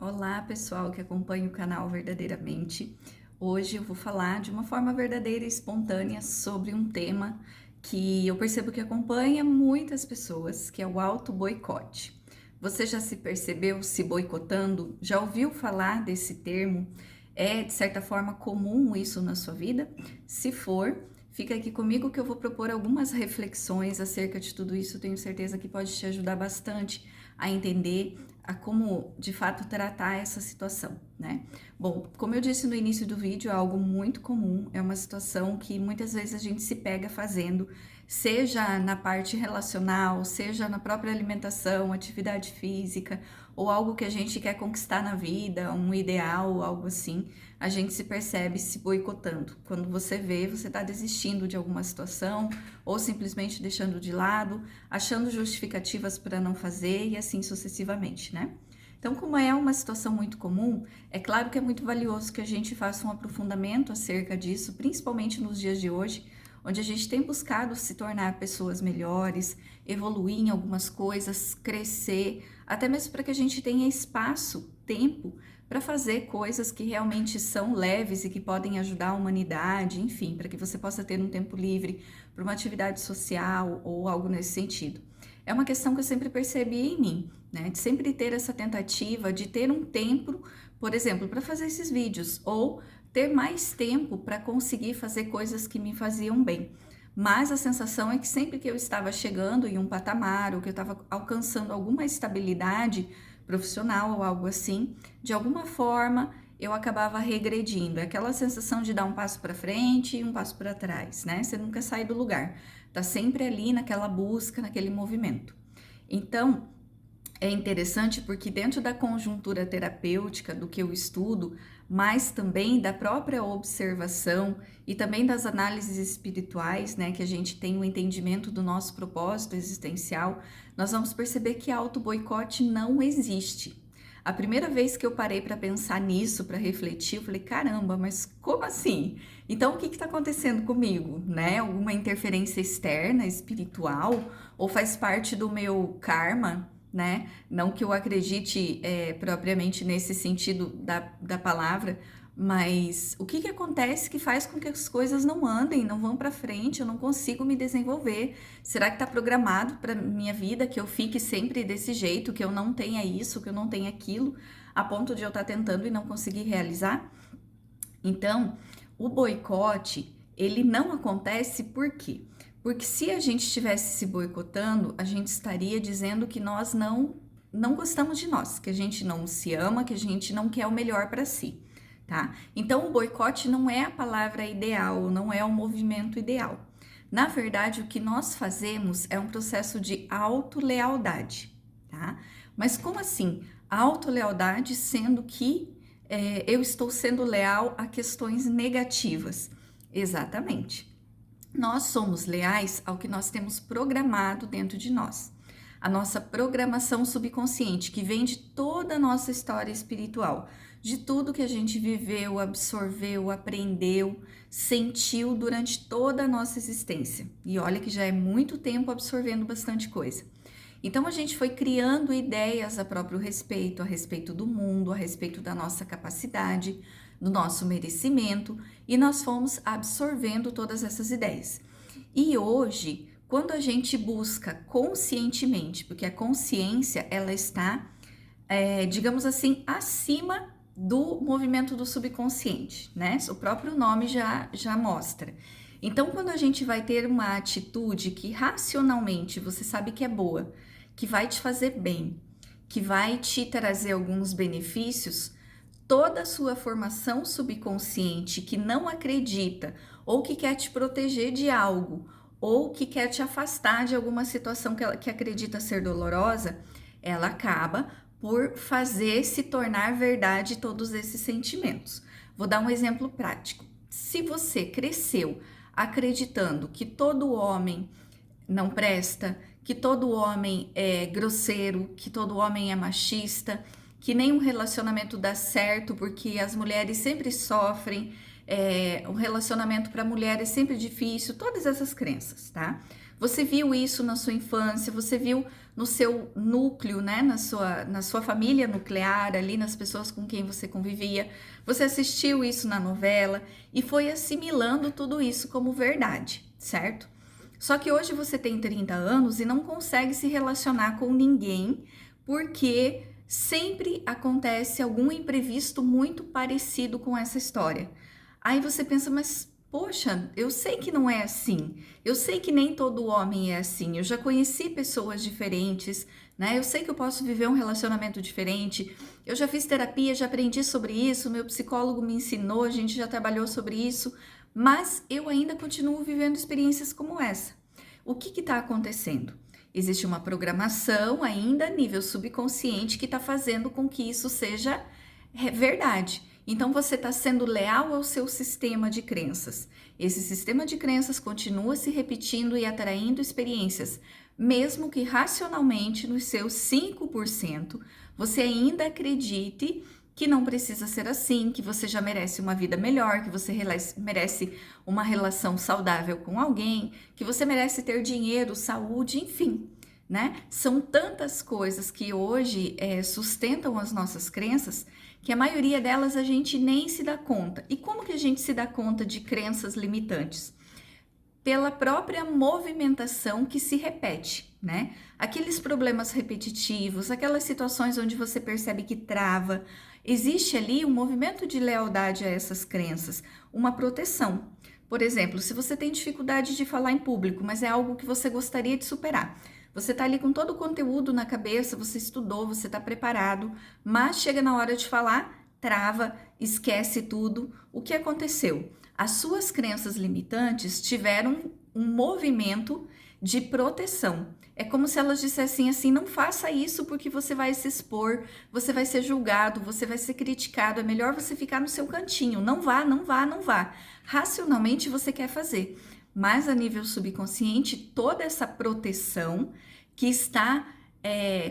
Olá, pessoal que acompanha o canal Verdadeiramente. Hoje eu vou falar de uma forma verdadeira e espontânea sobre um tema que eu percebo que acompanha muitas pessoas, que é o auto-boicote. Você já se percebeu se boicotando? Já ouviu falar desse termo? É, de certa forma, comum isso na sua vida? Se for, fica aqui comigo que eu vou propor algumas reflexões acerca de tudo isso. Tenho certeza que pode te ajudar bastante a entender a como de fato tratar essa situação, né? Bom, como eu disse no início do vídeo, é algo muito comum, é uma situação que muitas vezes a gente se pega fazendo, seja na parte relacional, seja na própria alimentação, atividade física, ou algo que a gente quer conquistar na vida, um ideal, algo assim, a gente se percebe se boicotando. Quando você vê, você está desistindo de alguma situação, ou simplesmente deixando de lado, achando justificativas para não fazer e assim sucessivamente, né? Então, como é uma situação muito comum, é claro que é muito valioso que a gente faça um aprofundamento acerca disso, principalmente nos dias de hoje, onde a gente tem buscado se tornar pessoas melhores, evoluir em algumas coisas, crescer, até mesmo para que a gente tenha espaço, tempo para fazer coisas que realmente são leves e que podem ajudar a humanidade, enfim, para que você possa ter um tempo livre para uma atividade social ou algo nesse sentido. É uma questão que eu sempre percebi em mim, né? De sempre ter essa tentativa de ter um tempo, por exemplo, para fazer esses vídeos, ou ter mais tempo para conseguir fazer coisas que me faziam bem. Mas a sensação é que sempre que eu estava chegando em um patamar, ou que eu estava alcançando alguma estabilidade profissional ou algo assim, de alguma forma eu acabava regredindo. É aquela sensação de dar um passo para frente e um passo para trás, né? Você nunca sai do lugar. Tá sempre ali naquela busca, naquele movimento. Então, é interessante porque dentro da conjuntura terapêutica do que eu estudo, mas também da própria observação e também das análises espirituais, né, que a gente tem o entendimento do nosso propósito existencial, nós vamos perceber que auto-boicote não existe. A primeira vez que eu parei para pensar nisso, para refletir, eu falei, caramba, mas como assim? Então, o que está acontecendo comigo, né? Alguma interferência externa, espiritual, ou faz parte do meu karma, né? Não que eu acredite propriamente nesse sentido da palavra, mas o que acontece que faz com que as coisas não andem, não vão para frente, eu não consigo me desenvolver? Será que está programado para minha vida que eu fique sempre desse jeito, que eu não tenha isso, que eu não tenha aquilo, a ponto de eu estar tentando e não conseguir realizar? Então, o boicote, ele não acontece por quê? Porque se a gente estivesse se boicotando, a gente estaria dizendo que nós não gostamos de nós, que a gente não se ama, que a gente não quer o melhor para si, tá? Então, o boicote não é a palavra ideal, não é o movimento ideal. Na verdade, o que nós fazemos é um processo de autolealdade, tá? Mas como assim? Autolealdade sendo que eu estou sendo leal a questões negativas. Exatamente. Nós somos leais ao que nós temos programado dentro de nós. A nossa programação subconsciente, que vem de toda a nossa história espiritual, de tudo que a gente viveu, absorveu, aprendeu, sentiu durante toda a nossa existência. E olha que já é muito tempo absorvendo bastante coisa. Então a gente foi criando ideias a próprio respeito, a respeito do mundo, a respeito da nossa capacidade, do nosso merecimento, e nós fomos absorvendo todas essas ideias. E hoje, quando a gente busca conscientemente, porque a consciência ela está, digamos assim, acima do movimento do subconsciente, né? O próprio nome já mostra. Então, quando a gente vai ter uma atitude que racionalmente você sabe que é boa, que vai te fazer bem, que vai te trazer alguns benefícios, toda a sua formação subconsciente que não acredita ou que quer te proteger de algo ou que quer te afastar de alguma situação que acredita ser dolorosa, ela acaba por fazer se tornar verdade todos esses sentimentos. Vou dar um exemplo prático. Se você cresceu acreditando que todo homem não presta, que todo homem é grosseiro, que todo homem é machista, que nenhum relacionamento dá certo porque as mulheres sempre sofrem, um relacionamento para mulher é sempre difícil, todas essas crenças, tá? Você viu isso na sua infância, você viu no seu núcleo, né, na sua família nuclear, ali nas pessoas com quem você convivia, você assistiu isso na novela e foi assimilando tudo isso como verdade, certo? Só que hoje você tem 30 anos e não consegue se relacionar com ninguém porque sempre acontece algum imprevisto muito parecido com essa história. Aí você pensa, mas poxa, eu sei que não é assim. Eu sei que nem todo homem é assim. Eu já conheci pessoas diferentes, né? Eu sei que eu posso viver um relacionamento diferente. Eu já fiz terapia, já aprendi sobre isso. Meu psicólogo me ensinou, a gente já trabalhou sobre isso. Mas eu ainda continuo vivendo experiências como essa. O que está acontecendo? Existe uma programação ainda a nível subconsciente que está fazendo com que isso seja verdade. Então você está sendo leal ao seu sistema de crenças. Esse sistema de crenças continua se repetindo e atraindo experiências, mesmo que racionalmente nos seus 5% você ainda acredite que não precisa ser assim, que você já merece uma vida melhor, que você merece uma relação saudável com alguém, que você merece ter dinheiro, saúde, enfim, né? São tantas coisas que hoje sustentam as nossas crenças que a maioria delas a gente nem se dá conta. E como que a gente se dá conta de crenças limitantes? Pela própria movimentação que se repete, né? Aqueles problemas repetitivos, aquelas situações onde você percebe que trava, existe ali um movimento de lealdade a essas crenças, uma proteção. Por exemplo, se você tem dificuldade de falar em público, mas é algo que você gostaria de superar, você está ali com todo o conteúdo na cabeça, você estudou, você está preparado, mas chega na hora de falar, trava, esquece tudo. O que aconteceu? As suas crenças limitantes tiveram um movimento de proteção. É como se elas dissessem assim, não faça isso porque você vai se expor, você vai ser julgado, você vai ser criticado, é melhor você ficar no seu cantinho, não vá, não vá, não vá. Racionalmente você quer fazer, mas a nível subconsciente, toda essa proteção que está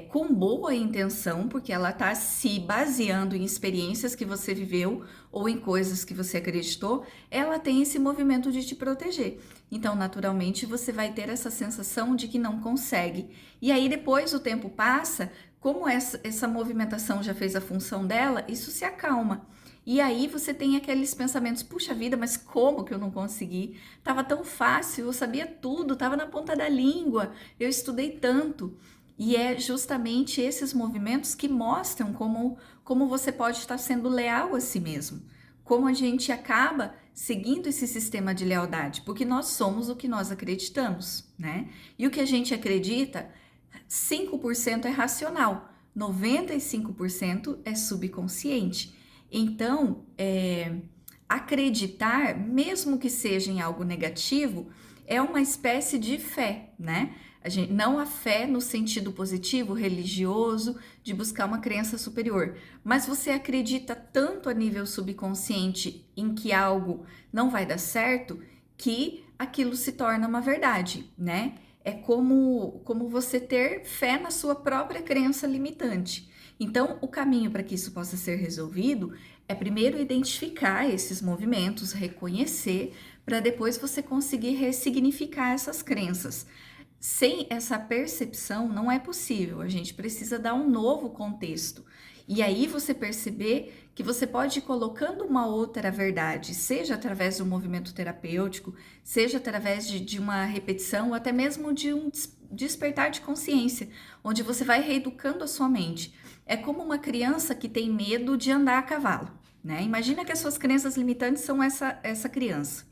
com boa intenção, porque ela está se baseando em experiências que você viveu ou em coisas que você acreditou, ela tem esse movimento de te proteger. Então, naturalmente, você vai ter essa sensação de que não consegue. E aí, depois o tempo passa, como essa movimentação já fez a função dela, isso se acalma. E aí você tem aqueles pensamentos, puxa vida, mas como que eu não consegui? Tava tão fácil, eu sabia tudo, tava na ponta da língua, eu estudei tanto. E é justamente esses movimentos que mostram como você pode estar sendo leal a si mesmo. Como a gente acaba seguindo esse sistema de lealdade, porque nós somos o que nós acreditamos, né? E o que a gente acredita, 5% é racional, 95% é subconsciente. Então, acreditar, mesmo que seja em algo negativo, é uma espécie de fé, né? Não a fé no sentido positivo, religioso, de buscar uma crença superior, mas você acredita tanto a nível subconsciente em que algo não vai dar certo que aquilo se torna uma verdade, né? É como você ter fé na sua própria crença limitante. Então, o caminho para que isso possa ser resolvido é primeiro identificar esses movimentos, reconhecer, para depois você conseguir ressignificar essas crenças. Sem essa percepção não é possível, a gente precisa dar um novo contexto. E aí você perceber que você pode ir colocando uma outra verdade, seja através do movimento terapêutico, seja através de uma repetição, ou até mesmo de um despertar de consciência, onde você vai reeducando a sua mente. É como uma criança que tem medo de andar a cavalo, né? Imagina que as suas crenças limitantes são essa criança.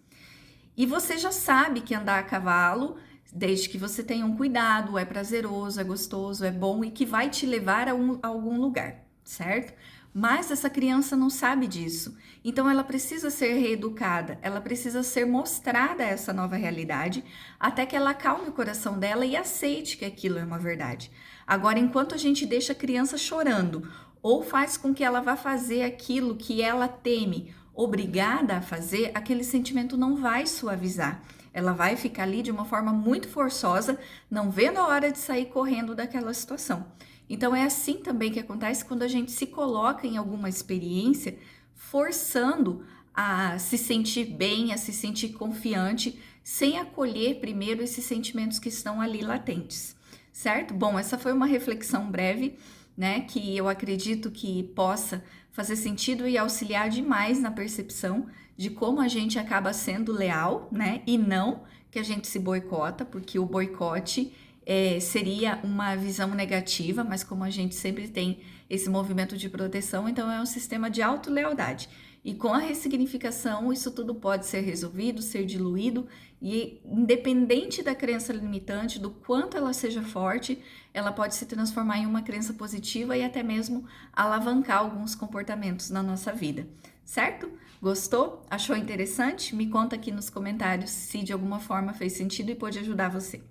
E você já sabe que andar a cavalo, desde que você tenha um cuidado, é prazeroso, é gostoso, é bom e que vai te levar a algum lugar, certo? Mas essa criança não sabe disso, então ela precisa ser reeducada, ela precisa ser mostrada essa nova realidade, até que ela acalme o coração dela e aceite que aquilo é uma verdade. Agora, enquanto a gente deixa a criança chorando, ou faz com que ela vá fazer aquilo que ela teme, obrigada a fazer, aquele sentimento não vai suavizar. Ela vai ficar ali de uma forma muito forçosa, não vendo a hora de sair correndo daquela situação. Então é assim também que acontece quando a gente se coloca em alguma experiência, forçando a se sentir bem, a se sentir confiante, sem acolher primeiro esses sentimentos que estão ali latentes, certo? Bom, essa foi uma reflexão breve, né, que eu acredito que possa fazer sentido e auxiliar demais na percepção de como a gente acaba sendo leal, né, e não que a gente se boicota, porque o boicote seria uma visão negativa, mas como a gente sempre tem esse movimento de proteção, então é um sistema de autolealdade. E com a ressignificação, isso tudo pode ser resolvido, ser diluído, e independente da crença limitante, do quanto ela seja forte, ela pode se transformar em uma crença positiva e até mesmo alavancar alguns comportamentos na nossa vida, certo? Gostou? Achou interessante? Me conta aqui nos comentários se de alguma forma fez sentido e pôde ajudar você.